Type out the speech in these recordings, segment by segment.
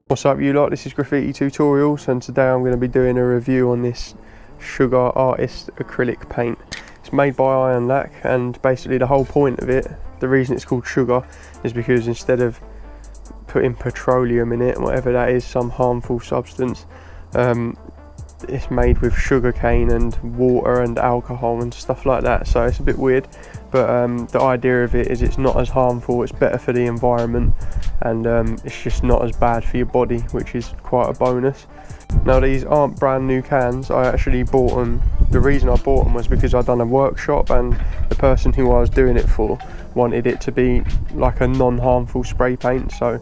What's up you lot, this is Graffiti Tutorials, and today I'm going to be doing a review on this Sugar Artist acrylic paint. It's made by Ironlak, and basically the whole point of it, the reason it's called sugar, is because instead of putting petroleum in it, whatever that is, some harmful substance, it's made with sugar cane and water and alcohol and stuff like that, so it's a bit weird, but the idea of it is it's not as harmful, it's better for the environment, and it's just not as bad for your body, which is quite a bonus. Now these aren't brand new cans, I actually bought them. The reason I bought them was because I'd done a workshop and the person who I was doing it for wanted it to be like a non-harmful spray paint, so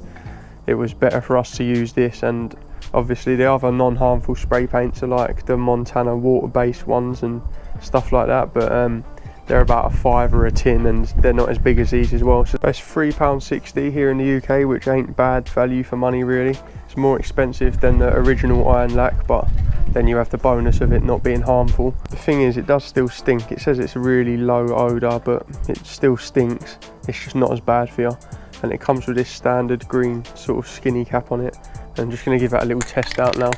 it was better for us to use this. And obviously the other non-harmful spray paints are like the Montana water-based ones and stuff like that, but they're about a £5 or a tin, and they're not as big as these as well. So it's £3.60 here in the UK, which ain't bad value for money really. It's more expensive than the original Ironlak, but then you have the bonus of it not being harmful. The thing is, it does still stink. It says it's a really low odour, but it still stinks. It's just not as bad for you. And it comes with this standard green sort of skinny cap on it. I'm just going to give that a little test out now.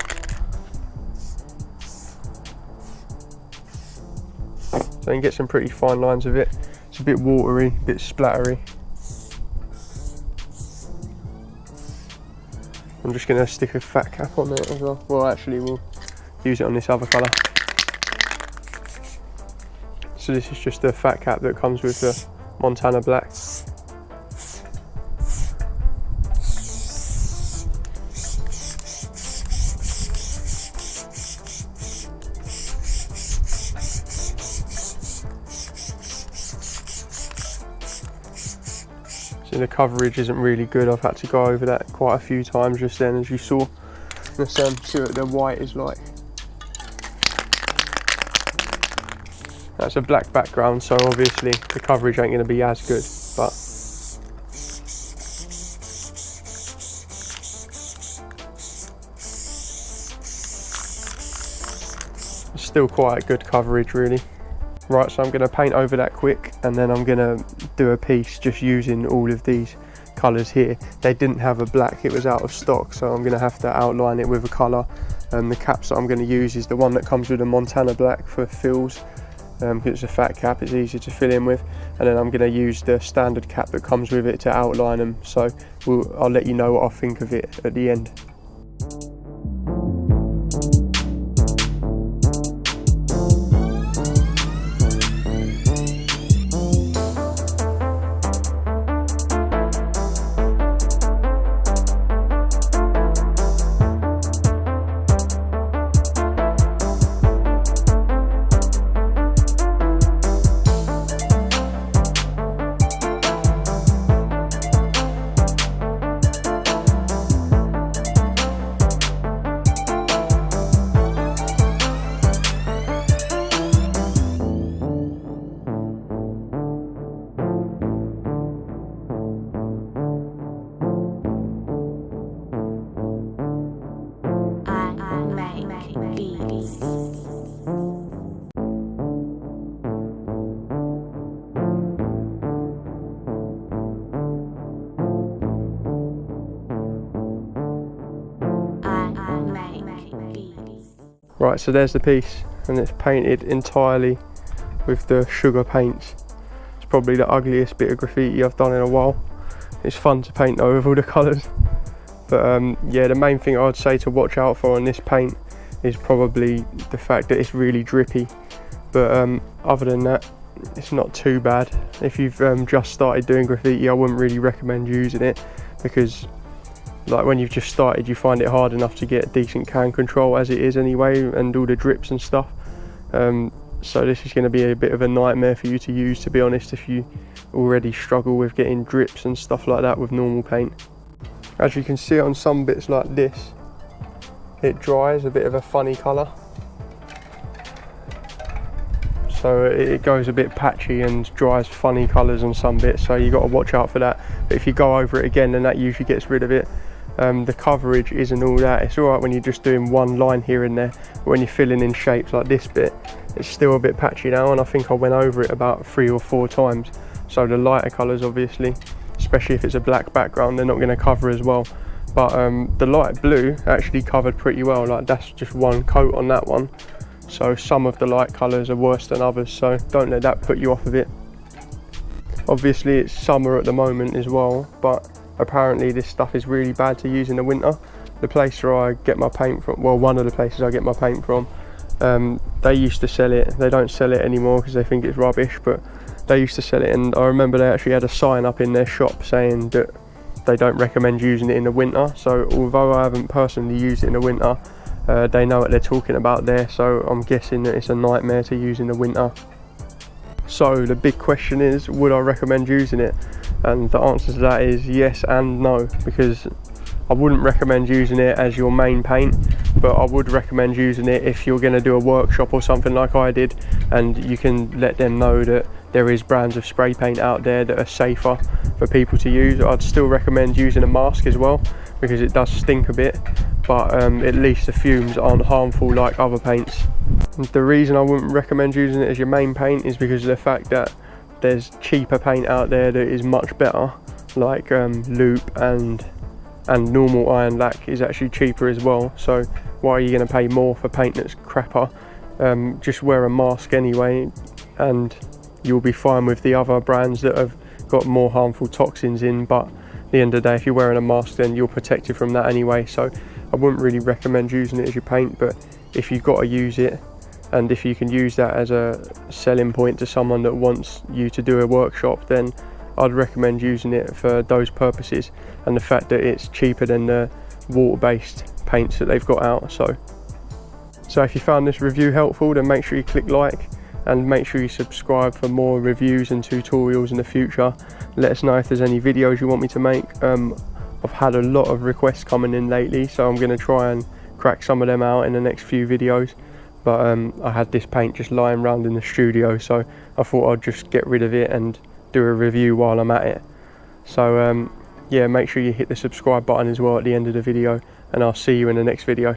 So you can get some pretty fine lines of it. It's a bit watery, a bit splattery. I'm just going to stick a fat cap on it as well. Well, actually we'll use it on this other colour. So this is just the fat cap that comes with the Montana black. The coverage isn't really good. I've had to go over that quite a few times just then, as you saw. Let's see what the white is like. That's a black background, so obviously the coverage ain't going to be as good, but it's still quite a good coverage really. Right, so I'm going to paint over that quick, and then I'm going to do a piece just using all of these colours here. They didn't have a black, it was out of stock, so I'm going to have to outline it with a colour. The caps that I'm going to use is the one that comes with a Montana black for fills, because it's a fat cap, it's easy to fill in with, and then I'm going to use the standard cap that comes with it to outline them, so I'll let you know what I think of it at the end. Right, so there's the piece, and it's painted entirely with the sugar paints. It's probably the ugliest bit of graffiti I've done in a while. It's fun to paint though with all the colours. But yeah, the main thing I'd say to watch out for on this paint is probably the fact that it's really drippy. But other than that, it's not too bad. If you've just started doing graffiti, I wouldn't really recommend using it, because like when you've just started, you find it hard enough to get decent can control as it is anyway, and all the drips and stuff. So this is going to be a bit of a nightmare for you to use, to be honest, if you already struggle with getting drips and stuff like that with normal paint. As you can see on some bits like this, it dries a bit of a funny colour. So it goes a bit patchy and dries funny colours on some bits, so you've got to watch out for that. But if you go over it again, then that usually gets rid of it. The coverage isn't all that. It's alright when you're just doing one line here and there, but when you're filling in shapes like this bit, it's still a bit patchy now, and I think I went over it about 3 or 4 times. So the lighter colours, obviously, especially if it's a black background, they're not going to cover as well. but the light blue actually covered pretty well. Like, that's just one coat on that one, so some of the light colours are worse than others, so don't let that put you off of it. Obviously it's summer at the moment as well, but apparently this stuff is really bad to use in the winter. The place where I get my paint from, well, one of the places I get my paint from, they used to sell it. They don't sell it anymore because they think it's rubbish, but they used to sell it, and I remember they actually had a sign up in their shop saying that they don't recommend using it in the winter. So although I haven't personally used it in the winter, they know what they're talking about there, so I'm guessing that it's a nightmare to use in the winter. So the big question is, would I recommend using it? And the answer to that is yes and no, because I wouldn't recommend using it as your main paint, but I would recommend using it if you're going to do a workshop or something like I did, and you can let them know that there is brands of spray paint out there that are safer for people to use. I'd still recommend using a mask as well, because it does stink a bit, but at least the fumes aren't harmful like other paints. And the reason I wouldn't recommend using it as your main paint is because of the fact that there's cheaper paint out there that is much better, like Loop and normal Ironlak is actually cheaper as well. So why are you going to pay more for paint that's crapper? Just wear a mask anyway, and you'll be fine with the other brands that have got more harmful toxins in. But at the end of the day, if you're wearing a mask, then you're protected from that anyway. So I wouldn't really recommend using it as your paint, but if you've got to use it, and if you can use that as a selling point to someone that wants you to do a workshop, then I'd recommend using it for those purposes, and the fact that it's cheaper than the water-based paints that they've got out. So if you found this review helpful, then make sure you click like, and make sure you subscribe for more reviews and tutorials in the future. Let us know if there's any videos you want me to make. I've had a lot of requests coming in lately, so I'm going to try and crack some of them out in the next few videos. But I had this paint just lying around in the studio, so I thought I'd just get rid of it and do a review while I'm at it. So yeah, make sure you hit the subscribe button as well at the end of the video, and I'll see you in the next video.